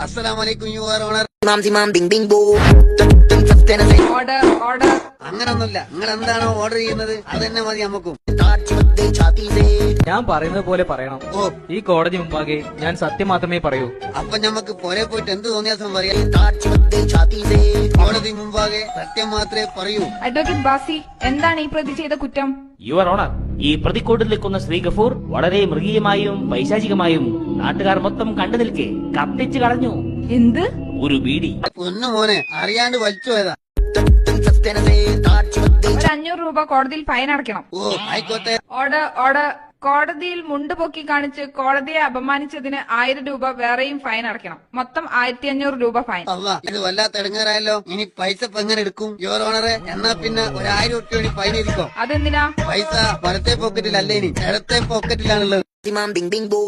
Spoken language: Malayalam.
Assalamualaikum, Your Honor. Imam bing bing boo. Order അങ്ങനൊന്നുമില്ല. നിങ്ങൾ എന്താണോ ഓർഡർ ചെയ്യുന്നത് അത് തന്നെ മതി നമുക്കും. ഞാൻ പറയുന്നത് പോലെ പറയണം. ഓ, ഈ കോടതി മുമ്പാകെ ഞാൻ സത്യം മാത്രമേ പറയൂ. അപ്പൊ ഞമ്മക്ക് പുറേ പോയിട്ട് എന്ത് തോന്നിയാസം പറയാം. കോടതി മുമ്പാകെ സത്യം മാത്രമേ പറയൂ. അഡ്വക്കേറ്റ് ബാസി, എന്താണ് ഈ പ്രതി ചെയ്ത കുറ്റം? യുവർ ഓണർ, ഈ പ്രതിക്കൂട്ടിൽ നിൽക്കുന്ന ശ്രീ ഗഫൂർ വളരെ മൃഗീയമായും പൈശാചികമായും നാട്ടുകാർ മൊത്തം കണ്ടു നിൽക്കെ കത്തിച്ചു കളഞ്ഞു. എന്ത്? ഒരു ബീഡി. പൊന്നു മോനെ, അറിയാണ്ട് വലിച്ചു പോയതാ. ഒരു 500 രൂപ കോടതിയിൽ ഫൈൻ അടയ്ക്കണം. ഓ, ആയിക്കോട്ടെ. ഓർഡർ കോടതിയിൽ മുണ്ട് പൊക്കി കാണിച്ച് കോടതിയെ അപമാനിച്ചതിന് 1000 രൂപ വേറെയും ഫൈൻ അടയ്ക്കണം. മൊത്തം 1500 രൂപ ഫൈൻ. അല്ല, ഇത് വല്ലാത്ത ഇടങ്ങാറായല്ലോ. ഇനി പൈസ ഇപ്പൊ എങ്ങനെ എടുക്കും? യുവർ ഓണറെ, എന്നാ പിന്നെ 1000 രൂപ ഫൈൻ ഇരിക്കോ? അതെന്തിനാ? പൈസ വലത്തെ പോക്കറ്റിലല്ലേ, ഇനി ഇടത്തെ പോക്കറ്റിലാണുള്ളത്. Imam bing bing boo.